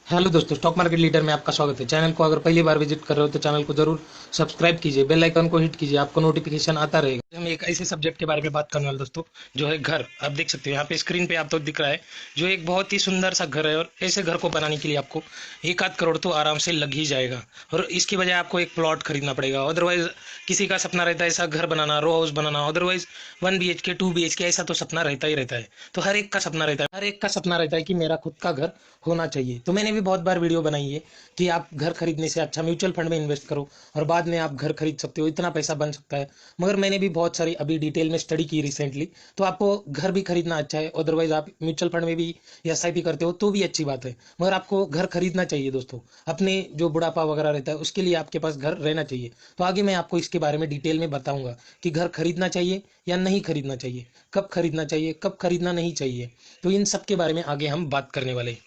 Hello दोस्तों, stock market leader में आपका स्वागत है। चैनल को अगर पहली बार विजिट कर रहे हो तो चैनल को जरूर सब्सक्राइब कीजिए, बेल आइकन को हिट कीजिए, आपको नोटिफिकेशन आता रहेगा। हम एक ऐसे सब्जेक्ट के बारे में बात करने वाले दोस्तों, जो है घर। आप देख सकते हो यहाँ पे स्क्रीन पे आप तो दिख रहा है, जो एक बहुत ही सुंदर सा घर है। और ऐसे घर को बनाने के लिए आपको 1 आध करोड़ तो आराम से लग ही जाएगा। और इसकी बजाय आपको एक प्लॉट खरीदना पड़ेगा। अदरवाइज किसी का सपना रहता है ऐसा घर बनाना, रो हाउस बनाना। अदरवाइज 1 BHK 2 BHK ऐसा तो सपना रहता ही रहता है। तो हर एक का सपना रहता है, हर एक का सपना रहता है कि मेरा खुद का घर होना चाहिए। तो मैंने भी बहुत बार वीडियो बनाई है कि आप घर खरीदने से अच्छा म्यूचुअल फंड में इन्वेस्ट करो और बाद में आप घर खरीद सकते हो, इतना पैसा बन सकता है। मगर मैंने भी बहुत सारी अभी डिटेल में स्टडी की रिसेंटली, तो आपको घर भी खरीदना अच्छा है। अदरवाइज आप म्यूचुअल फंड में भी SIP करते हो तो भी अच्छी बात है, मगर आपको घर खरीदना चाहिए दोस्तों। अपने जो बुढ़ापा वगैरह रहता है उसके लिए आपके पास घर रहना चाहिए। तो आगे मैं आपको इसके बारे में डिटेल में बताऊंगा कि घर खरीदना चाहिए या नहीं खरीदना चाहिए, कब खरीदना चाहिए, कब खरीदना नहीं चाहिए। तो इन सब के बारे में आगे हम बात करने वाले हैं।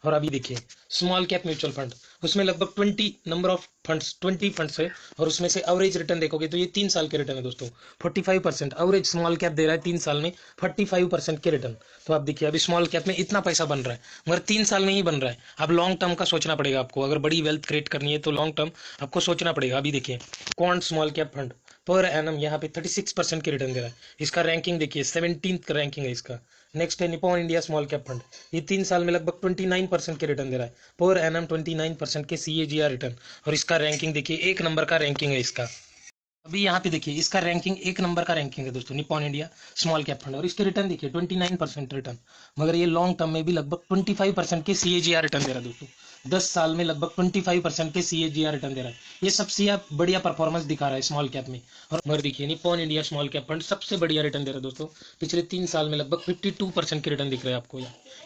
और अभी देखिए, स्मॉल कैप म्यूचुअल फंड, उसमें लगभग 20 फंड्स है। और उसमें से एवरेज रिटर्न देखोगे तो ये 3 साल के रिटर्न है दोस्तों। 45% एवरेज स्मॉल कैप दे रहा है 3 साल में, 45% के रिटर्न। तो आप देखिए, अभी स्मॉल कैप में इतना पैसा बन रहा है, मगर 3 साल में ही बन रहा है। अब लॉन्ग टर्म का सोचना पड़ेगा आपको। अगर बड़ी वेल्थ क्रिएट करनी है तो लॉन्ग टर्म आपको सोचना पड़ेगा। अभी देखिए, quant small cap fund per annum यहाँ पे 36% की रिटर्न दे रहा है। इसका रैंकिंग देखिए, 17th रैंकिंग है इसका। नेक्स्ट है Nippon India small cap fund, ये 3 साल में लगभग 29% के रिटर्न दे रहा है। पर एनम 29% के CAGR रिटर्न। और इसका रैंकिंग देखिए, 1 नंबर का रैंकिंग है इसका। अभी यहाँ पे देखिए, इसका रैंकिंग 1 नंबर का रैंकिंग है दोस्तों, Nippon India small cap fund. और इसके रिटर्न देखिए, 29% रिटर्न। मगर ये लॉन्ग टर्म में भी लगभग 25% के CAGR रिटर्न दे रहा है दोस्तों। 10 साल में लगभग 25% के CAGR रिटर्न दे रहा है। ये सबसे बढ़िया परफॉर्मेंस दिखा रहा है स्मॉल कैप में। और मगर देखिए, Nippon India small cap fund सबसे बढ़िया रिटर्न दे रहा है दोस्तों। पिछले 3 साल में लगभग 52% के रिटर्न दिख रहे हैं आपको।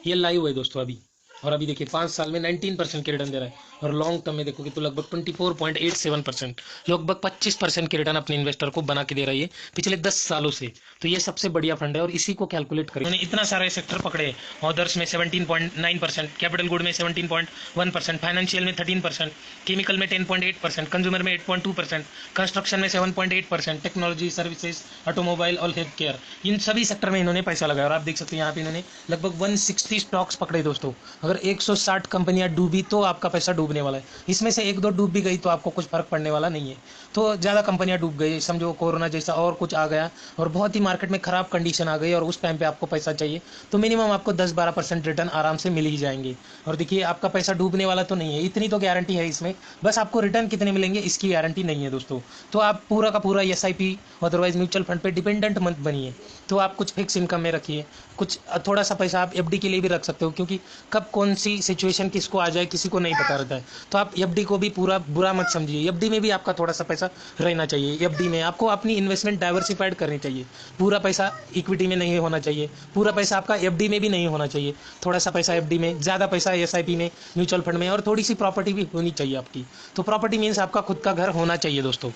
ये लाइव है दोस्तों अभी। और अभी देखिए, 5 साल में 19% के रिटर्न दे रहा है। और लॉन्ग टर्म में देखोगे तो लगभग 24.87%, लगभग 25% के रिटर्न अपने इन्वेस्टर को बना के दे रही है पिछले 10 सालों से। तो ये सबसे बढ़िया फंड है और इसी को कैलकुलेट करें। उन्होंने इतना सारे सेक्टर पकड़े। ऑदर्स में 17.9%, कैपिटल गुड में 17.1%, फाइनेंशियल में 13%, केमिकल में 10.8%, कंज्यूमर में 8.2%, कंस्ट्रक्शन में 7.8%, टेक्नोलॉजी सर्विसेज, ऑटोमोबाइल और हेल्थ केयर, इन सभी सेक्टर में इन्होंने पैसा लगाया। और आप देख सकते हैं यहाँ पे इन्होंने लगभग 160 स्टॉक्स पकड़े दोस्तों। अगर 160 कंपनियां डूबी तो आपका पैसा डूबने वाला है। इसमें से एक दो डूब भी गई तो आपको कुछ फर्क पड़ने वाला नहीं है। तो ज़्यादा कंपनियां डूब गई, समझो कोरोना जैसा और कुछ आ गया और बहुत ही मार्केट में खराब कंडीशन आ गई और उस टाइम पे आपको पैसा चाहिए, तो मिनिमम आपको 10-12% रिटर्न आराम से मिल ही जाएंगे। और देखिए, आपका पैसा डूबने वाला तो नहीं है, इतनी तो गारंटी है इसमें। बस आपको रिटर्न कितने मिलेंगे इसकी गारंटी नहीं है दोस्तों। तो आप पूरा का पूरा SIP अदरवाइज म्यूचुअल फंड पे डिपेंडेंट मत बनिए। तो आप कुछ फिक्स इनकम में रखिए, कुछ थोड़ा सा पैसा आप FD के लिए भी रख सकते हो, क्योंकि कब कौन सी सिचुएशन किसको आ जाए किसी को नहीं पता रहता है। तो आप FD को भी पूरा बुरा मत समझिए, FD में भी आपका थोड़ा सा पैसा रहना चाहिए। FD में आपको अपनी इन्वेस्टमेंट डाइवर्सिफाइड करनी चाहिए। पूरा पैसा इक्विटी में नहीं होना चाहिए, पूरा पैसा आपका FD में भी नहीं होना चाहिए। थोड़ा सा पैसा FD में, ज़्यादा पैसा SIP में, म्यूचुअल फंड में, और थोड़ी सी प्रॉपर्टी भी होनी चाहिए आपकी। तो प्रॉपर्टी मीन्स आपका खुद का घर होना चाहिए दोस्तों।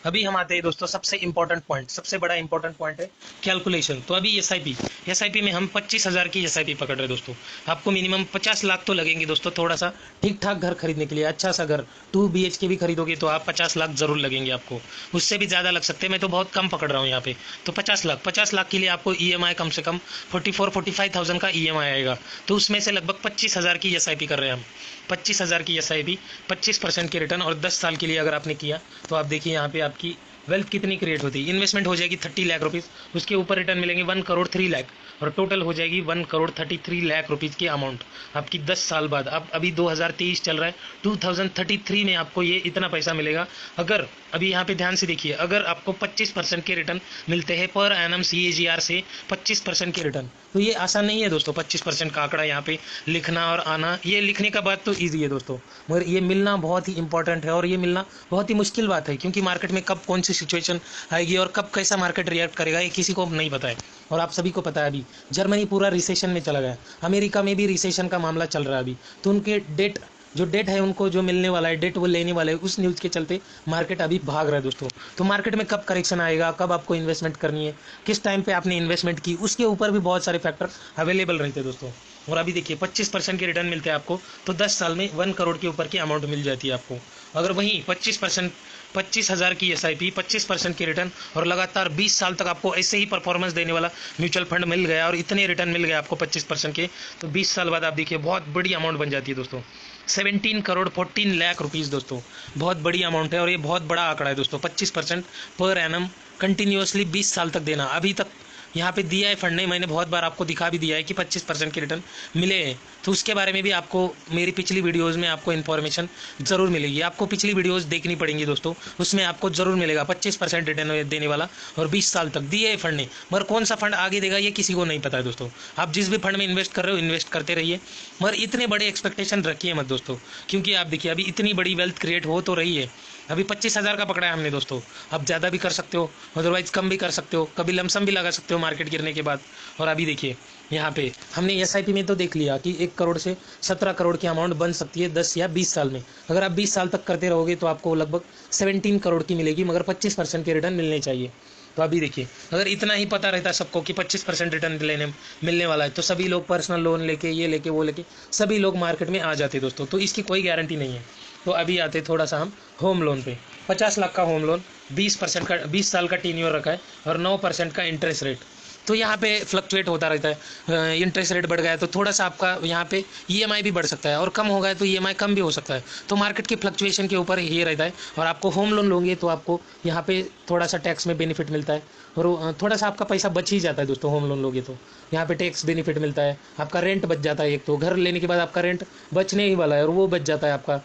अभी हम आते हैं दोस्तों सबसे इंपॉर्टेंट पॉइंट, सबसे बड़ा इंपॉर्टेंट पॉइंट है कैलकुलेशन। तो अभी एस आई पी में हम 25,000 की SIP पकड़ रहे हैं दोस्तों। आपको मिनिमम 50 लाख तो लगेंगे दोस्तों, थोड़ा सा ठीक ठाक घर खरीदने के लिए। अच्छा सा घर 2 BHK भी खरीदोगे तो आप 50 लाख जरूर लगेंगे आपको। उससे भी ज़्यादा लग सकते हैं, मैं तो बहुत कम पकड़ रहा हूँ यहाँ पे। तो 50 लाख के लिए आपको EMI कम से कम 44-45,000 का EMI आएगा। तो उसमें से लगभग 25,000 की SIP कर रहे हैं हम। 25,000 की SIP, 25% के रिटर्न, और 10 साल के लिए अगर आपने किया तो आप देखिए यहाँ पे आपकी वेल्थ कितनी क्रिएट होती है। इन्वेस्टमेंट हो जाएगी 30 लाख रुपीज़, उसके ऊपर रिटर्न मिलेंगे 1 करोड़ 3 लाख, और टोटल हो जाएगी 1 करोड़ 33 लाख रुपीज़ की अमाउंट आपकी 10 साल बाद। अब अभी 2023 चल रहा है, 2033 में आपको ये इतना पैसा मिलेगा। अगर अभी यहाँ पे ध्यान से देखिए, अगर आपको 25% के रिटर्न मिलते हैं पर एनम CAGR से, 25% के रिटर्न, तो ये आसान नहीं है दोस्तों। 25% का आंकड़ा यहाँ पे लिखना और आना, ये लिखने का बात तो ईजी है दोस्तों, मगर ये मिलना बहुत ही इंपॉर्टेंट है। और ये मिलना बहुत ही मुश्किल बात है, क्योंकि मार्केट में कब कौन सी सिचुएशन आएगी और कब कैसा मार्केट रिएक्ट करेगा ये किसी को नहीं पता है। और आप सभी को पता है, अभी जर्मनी पूरा रिसेशन में चला गया, अमेरिका में भी रिसेशन का मामला चल रहा है अभी। तो उनके डेट है, उनको जो मिलने वाला है, डेट वो लेने वाला है, उस न्यूज़ के चलते मार्केट अभी भाग रहा है दोस्तों। तो मार्केट में कब करेक्शन आएगा, कब आपको इन्वेस्टमेंट करनी है, किस टाइम पे आपने इन्वेस्टमेंट की, उसके ऊपर भी बहुत सारे फैक्टर अवेलेबल रहते हैं दोस्तों। और अभी देखिए, 25% के रिटर्न मिलते हैं आपको, तो 10 साल में 1 करोड़ के ऊपर की अमाउंट मिल जाती है आपको। अगर वहीं 25% 25,000 की SIP, 25% की रिटर्न और लगातार 20 साल तक आपको ऐसे ही परफॉर्मेंस देने वाला म्यूचुअल फंड मिल गया और इतने रिटर्न मिल गए आपको 25% के, तो 20 साल बाद आप देखिए बहुत बड़ी अमाउंट बन जाती है दोस्तों। 17 करोड़ 14 लाख रुपीज़ दोस्तों, बहुत बड़ी अमाउंट है और ये बहुत बड़ा आंकड़ा है दोस्तों। 25% पर एनम कंटिन्यूसली 20 साल तक देना, अभी तक यहाँ पे दिया है फंड ने, मैंने बहुत बार आपको दिखा भी दिया है कि 25% की रिटर्न मिले हैं, तो उसके बारे में भी आपको मेरी पिछली वीडियोस में आपको इन्फॉर्मेशन ज़रूर मिलेगी। आपको पिछली वीडियोस देखनी पड़ेंगी दोस्तों, उसमें आपको ज़रूर मिलेगा 25% रिटर्न देने वाला और 20 साल तक दिए है फंड ने। मगर कौन सा फंड आगे देगा ये किसी को नहीं पता है दोस्तों। आप जिस भी फंड में इन्वेस्ट कर रहे हो इन्वेस्ट करते रहिए, मगर इतने बड़े एक्सपेक्टेशन रखिए मत दोस्तों, क्योंकि आप देखिए अभी इतनी बड़ी वेल्थ क्रिएट हो तो रही है। अभी 25,000 का पकड़ा है हमने दोस्तों, आप ज़्यादा भी कर सकते हो, अदरवाइज कम भी कर सकते हो, कभी लमसम भी लगा सकते हो मार्केट गिरने के बाद। और अभी देखिए यहाँ पे हमने SIP में तो देख लिया कि 1 करोड़ से 17 करोड़ की अमाउंट बन सकती है 10 या 20 साल में। अगर आप 20 साल तक करते रहोगे तो आपको लगभग 17 करोड़ की मिलेगी, मगर 25% के रिटर्न मिलने चाहिए। तो अभी देखिए अगर इतना ही पता रहता सबको कि 25% रिटर्न मिलने वाला है, तो सभी लोग पर्सनल लोन लेके ये लेके वो लेके सभी लोग मार्केट में आ जाते दोस्तों। तो इसकी कोई गारंटी नहीं है। तो अभी आते थोड़ा सा हम होम लोन पे। 50 लाख का होम लोन, 20% का 20 साल का टीन्योर रखा है और 9% का इंटरेस्ट रेट। तो यहाँ पे फ्लक्चुएट होता रहता है, इंटरेस्ट रेट बढ़ गया है तो थोड़ा सा आपका यहाँ पे EMI भी बढ़ सकता है और कम हो गया तो EMI कम भी हो सकता है। तो मार्केट की फ्लक्चुएशन के ऊपर ये रहता है। और आपको होम लोन लोगे तो आपको यहाँ पे थोड़ा सा टैक्स में बेनिफिट मिलता है और थोड़ा सा आपका पैसा बच ही जाता है दोस्तों। होम लोन लोगे तो यहाँ पे टैक्स बेनिफिट मिलता है, आपका रेंट बच जाता है। एक तो घर लेने के बाद आपका रेंट बचने ही वाला है और वो बच जाता है आपका।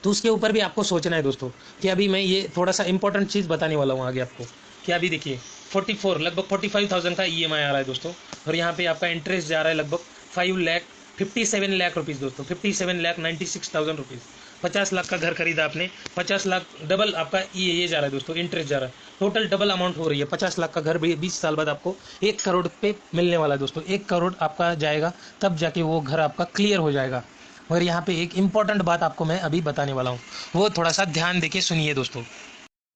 तो उसके ऊपर भी आपको सोचना है दोस्तों कि अभी मैं ये थोड़ा सा इंपॉर्टेंट चीज़ बताने वाला हूँ आगे आपको कि अभी देखिए 44 लगभग 45,000 का EMI आ रहा है दोस्तों और यहाँ पे आपका इंटरेस्ट जा रहा है लगभग 57 लाख रुपीज़ दोस्तों, 57,96,000 रुपीज़। 50 लाख का घर खरीदा आपने, 50 लाख डबल आपका ये जा रहा है दोस्तों, इंटरेस्ट जा रहा है, टोटल डबल अमाउंट हो रही है। 50 लाख का घर 20 साल बाद आपको 1 करोड़ पे मिलने वाला है दोस्तों। 1 करोड़ आपका जाएगा तब जाके वो घर आपका क्लियर हो जाएगा। मगर यहाँ पे एक इम्पॉर्टेंट बात आपको मैं अभी बताने वाला हूँ, वो थोड़ा सा ध्यान देके सुनिए दोस्तों।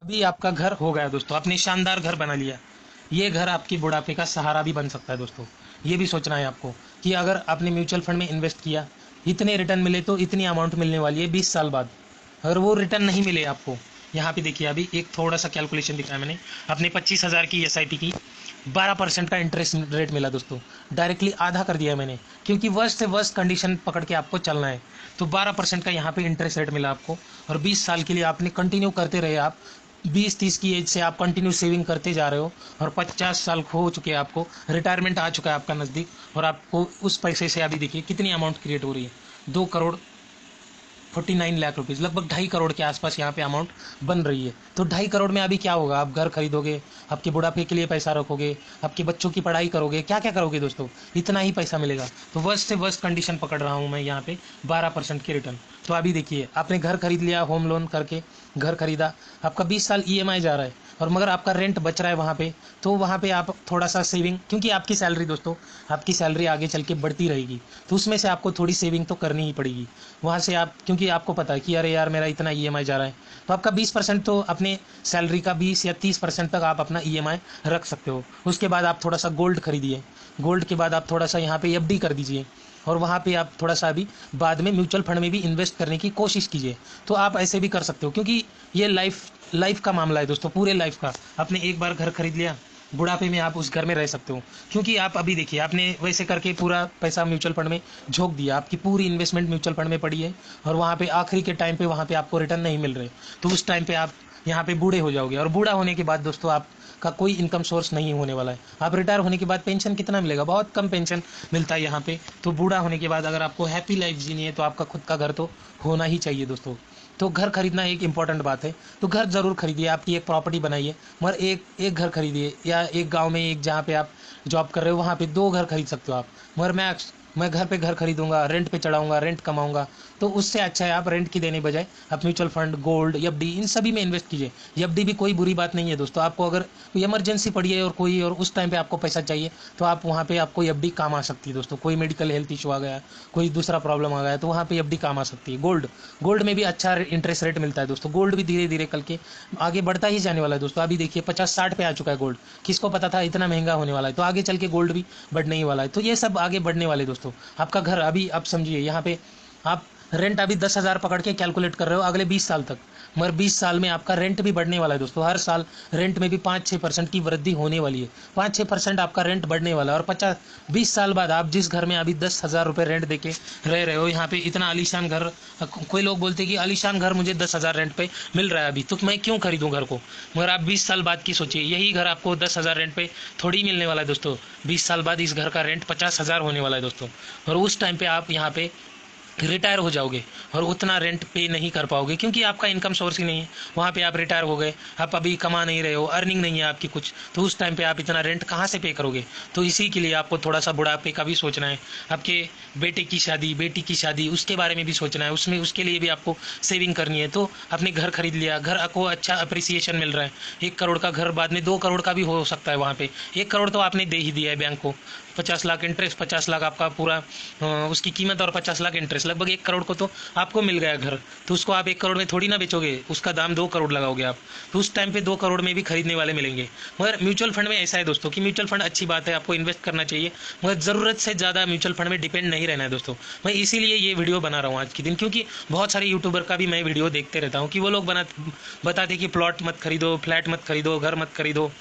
अभी आपका घर हो गया दोस्तों, आपने शानदार घर बना लिया, ये घर आपकी बुढ़ापे का सहारा भी बन सकता है दोस्तों। ये भी सोचना है आपको कि अगर आपने म्यूचुअल फंड में इन्वेस्ट किया, इतने रिटर्न मिले तो इतनी अमाउंट मिलने वाली है 20 साल बाद। अगर वो रिटर्न नहीं मिले आपको, यहाँ पे देखिए अभी एक थोड़ा सा कैलकुलेशन दिखाया मैंने, अपने 25,000 की SIP की 12% का इंटरेस्ट रेट मिला दोस्तों। डायरेक्टली आधा कर दिया मैंने, क्योंकि वर्स्ट से वर्स्ट कंडीशन पकड़ के आपको चलना है। तो 12% का यहाँ पे इंटरेस्ट रेट मिला आपको और 20 साल के लिए आपने कंटिन्यू करते रहे। आप 20-30 की एज से आप कंटिन्यू सेविंग करते जा रहे हो और 50 साल हो चुके हैं, आपको रिटायरमेंट आ चुका है आपका नज़दीक और आपको उस पैसे से अभी देखिए कितनी अमाउंट क्रिएट हो रही है, 2 करोड़ 49 लाख रुपीज़, लगभग 2.5 करोड़ के आसपास यहाँ पे अमाउंट बन रही है। तो 2.5 करोड़ में अभी क्या होगा, आप घर खरीदोगे, आपके बुढ़ापे के लिए पैसा रखोगे, आपके बच्चों की पढ़ाई करोगे, क्या क्या करोगे दोस्तों, इतना ही पैसा मिलेगा। तो वर्स्ट से वर्स्ट कंडीशन पकड़ रहा हूँ मैं यहाँ पे, 12% की रिटर्न। तो अभी देखिए आपने घर खरीद लिया, होम लोन करके घर खरीदा, आपका 20 साल EMI जा रहा है और मगर आपका रेंट बच रहा है वहाँ पे, तो वहाँ पे आप थोड़ा सा सेविंग, क्योंकि आपकी सैलरी दोस्तों, आपकी सैलरी आगे चल के बढ़ती रहेगी, तो उसमें से आपको थोड़ी सेविंग तो करनी ही पड़ेगी वहाँ से आप, क्योंकि आपको पता है कि अरे यार मेरा इतना EMI जा रहा है। तो आपका 20% तो अपने सैलरी का 20 या 30% तक आप अपना EMI रख सकते हो। उसके बाद आप थोड़ा सा गोल्ड खरीदिए, गोल्ड के बाद आप थोड़ा सा यहाँ पे FD कर दीजिए और वहाँ पे आप थोड़ा सा अभी बाद में म्यूचुअल फंड में भी इन्वेस्ट करने की कोशिश कीजिए। तो आप ऐसे भी कर सकते हो, क्योंकि ये लाइफ का मामला है दोस्तों, पूरे लाइफ का। आपने एक बार घर खरीद लिया, बुढ़ापे में आप उस घर में रह सकते हो, क्योंकि आप अभी देखिए आपने वैसे करके पूरा पैसा म्यूचुअल फंड में झोंक दिया, आपकी पूरी इन्वेस्टमेंट म्यूचुअल फंड में पड़ी है और वहाँ पे आखिरी के टाइम पे वहाँ पे आपको रिटर्न नहीं मिल रहे, तो उस टाइम पे आप यहाँ पे बूढ़े हो जाओगे और बूढ़ा होने के बाद दोस्तों आपका कोई इनकम सोर्स नहीं होने वाला है। आप रिटायर होने के बाद पेंशन कितना मिलेगा, बहुत कम पेंशन मिलता है यहाँ पे। तो बूढ़ा होने के बाद अगर आपको हैप्पी लाइफ जीनी है तो आपका खुद का घर तो होना ही चाहिए दोस्तों। तो घर खरीदना एक इंपॉर्टेंट बात है, तो घर ज़रूर खरीदिए, आपकी एक प्रॉपर्टी बनाइए, मगर एक घर खरीदिए, या एक गांव में एक जहाँ पे आप जॉब कर रहे हो वहाँ पे 2 घर खरीद सकते हो आप। मगर मैं घर पे घर खरीदूंगा, रेंट पे चढ़ाऊंगा, रेंट कमाऊंगा, तो उससे अच्छा है आप रेंट की देने बजाय आप म्यूचुअल फंड, गोल्ड, FD इन सभी में इन्वेस्ट कीजिए। FD भी कोई बुरी बात नहीं है दोस्तों, आपको अगर कोई इमरजेंसी पड़ी है और उस टाइम पे आपको पैसा चाहिए तो आप वहाँ पे आपको FD काम आ सकती है दोस्तों। कोई मेडिकल हेल्थ इशू आ गया, कोई दूसरा प्रॉब्लम आ गया, तो वहाँ पे FD काम आ सकती है। गोल्ड में भी अच्छा इंटरेस्ट रेट मिलता है दोस्तों। गोल्ड भी धीरे धीरे कल के आगे बढ़ता ही जाने वाला है दोस्तों। अभी देखिए 50-60 पे आ चुका है गोल्ड, किसको पता था इतना महंगा होने वाला है, तो आगे चल के गोल्ड भी बढ़ने ही वाला है। तो ये सब आगे बढ़ने वाले दोस्तों। आपका घर अभी आप समझिए यहाँ पे आप रेंट अभी 10,000 पकड़ के कैलकुलेट कर रहे हो अगले 20 साल तक, मगर 20 साल में आपका रेंट भी बढ़ने वाला है दोस्तों। हर साल रेंट में भी 5-6% की वृद्धि होने वाली है, 5-6% आपका रेंट बढ़ने वाला है। और 20 साल बाद आप जिस घर में अभी 10,000 रुपये रेंट देके रह रहे हो, यहाँ पे इतना आलीशान घर, कोई लोग बोलते हैं कि आलीशान घर मुझे 10,000 रेंट पे मिल रहा है अभी, तो मैं क्यों खरीदूँ घर को। मगर आप 20 साल बाद की सोचिए, यही घर आपको 10,000 रेंट पे थोड़ी मिलने वाला है दोस्तों। 20 साल बाद इस घर का रेंट 50,000 होने वाला है दोस्तों। और उस टाइम पे आप यहाँ पे रिटायर हो जाओगे और उतना रेंट पे नहीं कर पाओगे, क्योंकि आपका इनकम सोर्स ही नहीं है। वहाँ पे आप रिटायर हो गए, आप अभी कमा नहीं रहे हो, अर्निंग नहीं है आपकी कुछ, तो उस टाइम पे आप इतना रेंट कहाँ से पे करोगे। तो इसी के लिए आपको थोड़ा सा बुढ़ापे का भी सोचना है। आपके बेटे की शादी, बेटी की शादी, उसके बारे में भी सोचना है, उसमें उसके लिए भी आपको सेविंग करनी है। तो आपने घर खरीद लिया, घर को अच्छा अप्रिसिएशन मिल रहा है, 1 करोड़ का घर बाद में 2 करोड़ का भी हो सकता है। वहाँ पे 1 करोड़ तो आपने दे ही दिया है बैंक को, 50 लाख इंटरेस्ट, 50 लाख आपका पूरा उसकी कीमत और 50 लाख इंटरेस्ट, लगभग 1 करोड़ को तो आपको मिल गया घर। तो उसको आप 1 करोड़ में थोड़ी ना बेचोगे, उसका दाम 2 करोड़ लगाओगे आप, तो उस टाइम पे 2 करोड़ में भी खरीदने वाले मिलेंगे। मगर म्यूचुअल फंड में ऐसा है दोस्तों कि म्यूचुअल फंड अच्छी बात है, आपको इन्वेस्ट करना चाहिए, मगर ज़रूरत से ज़्यादा म्यूचुअल फंड में डिपेंड नहीं रहना है दोस्तों। मैं इसीलिए ये वीडियो बना रहा हूँ आज के दिन, क्योंकि बहुत सारे यूट्यूबर का भी मैं वीडियो देखते रहता हूँ कि वो लोग बताते कि प्लॉट मत खरीदो, फ्लैट मत खरीदो, घर मत खरीदो,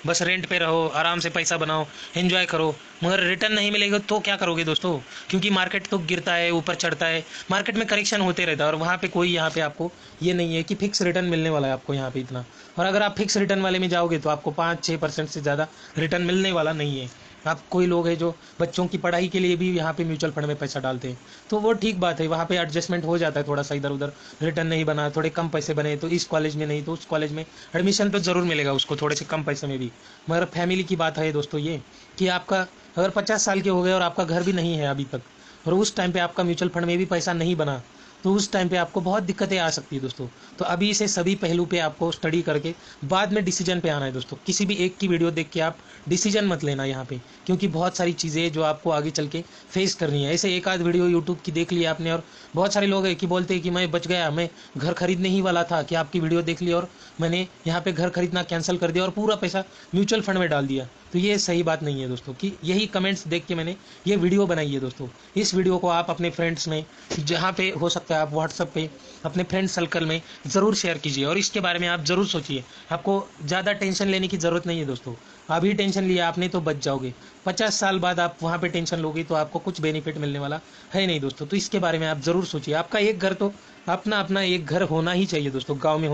बस रेंट पे रहो, आराम से पैसा बनाओ, एंजॉय करो। मगर रिटर्न नहीं मिलेगा तो क्या करोगे दोस्तों, क्योंकि मार्केट तो गिरता है, ऊपर चढ़ता है, मार्केट में करेक्शन होते रहता है, और वहाँ पे कोई यहाँ पे आपको ये नहीं है कि फिक्स रिटर्न मिलने वाला है आपको यहाँ पे इतना। और अगर आप फिक्स रिटर्न वाले में जाओगे तो आपको 5-6% से ज़्यादा रिटर्न मिलने वाला नहीं है। आप कोई लोग हैं जो बच्चों की पढ़ाई के लिए भी यहाँ पे म्यूचुअल फंड में पैसा डालते हैं, तो वो ठीक बात है, वहाँ पे एडजस्टमेंट हो जाता है थोड़ा सा, इधर उधर रिटर्न नहीं बना, थोड़े कम पैसे बने तो इस कॉलेज में नहीं तो उस कॉलेज में एडमिशन तो ज़रूर मिलेगा उसको थोड़े से कम पैसे में भी। मगर फैमिली की बात है दोस्तों ये कि आपका अगर 50 साल के हो गए और आपका घर भी नहीं है अभी तक, और उस टाइम पे आपका म्यूचुअल फंड में भी पैसा नहीं बना, तो उस टाइम पे आपको बहुत दिक्कतें आ सकती है दोस्तों। तो अभी से सभी पहलू पे आपको स्टडी करके बाद में डिसीजन पे आना है दोस्तों। किसी भी एक की वीडियो देख के आप डिसीजन मत लेना यहाँ पे, क्योंकि बहुत सारी चीज़ें जो आपको आगे चल के फेस करनी है। ऐसे एक आध वीडियो यूट्यूब की देख लिया आपने, और बहुत सारे लोग हैं कि बोलते हैं कि मैं बच गया, मैं घर खरीदने ही वाला था, कि आपकी वीडियो देख ली और मैंने यहाँ पे घर खरीदना कैंसिल कर दिया और पूरा पैसा म्यूचुअल फंड में डाल दिया। तो ये सही बात नहीं है दोस्तों, कि यही कमेंट्स देख के मैंने ये वीडियो बनाई है दोस्तों। इस वीडियो को आप अपने फ्रेंड्स में, जहाँ पे हो सकता है आप व्हाट्सएप पे अपने फ्रेंड सर्कल में ज़रूर शेयर कीजिए, और इसके बारे में आप ज़रूर सोचिए। आपको ज़्यादा टेंशन लेने की ज़रूरत नहीं है दोस्तों, अभी टेंशन लिया आपने तो बच जाओगे, 50 साल बाद आप वहाँ पे टेंशन लोगे तो आपको कुछ बेनिफिट मिलने वाला है नहीं दोस्तों। तो इसके बारे में आप ज़रूर सोचिए। आपका एक घर तो अपना अपना एक घर होना ही चाहिए दोस्तों, गाँव में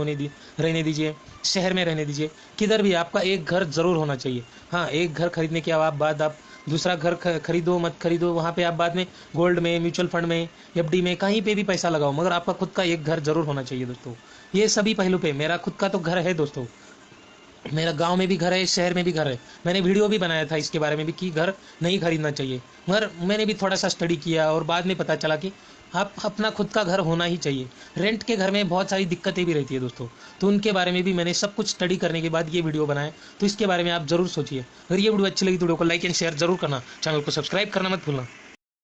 रहने दीजिए, शहर में रहने दीजिए, किधर भी आपका एक घर ज़रूर होना चाहिए। हाँ, एक घर खरीदने के बाद आप दूसरा घर खरीदो मत खरीदो, वहाँ पे आप बाद में गोल्ड में, म्यूचुअल फंड में, एफडी में, कहीं पे भी पैसा लगाओ, मगर आपका खुद का एक घर जरूर होना चाहिए दोस्तों। ये सभी पहलू पे मेरा खुद का तो घर है दोस्तों, मेरा गांव में भी घर है, शहर में भी घर है। मैंने वीडियो भी बनाया था इसके बारे में भी कि घर नहीं खरीदना चाहिए, मगर मैंने भी थोड़ा सा स्टडी किया और बाद में पता चला कि आप अपना खुद का घर होना ही चाहिए। रेंट के घर में बहुत सारी दिक्कतें भी रहती है दोस्तों, तो उनके बारे में भी मैंने सब कुछ स्टडी करने के बाद ये वीडियो बनाया। तो इसके बारे में आप ज़रूर सोचिए। अगर ये वीडियो अच्छी लगी तो वीडियो को लाइक एंड शेयर जरूर करना, चैनल को सब्सक्राइब करना मत भूलना।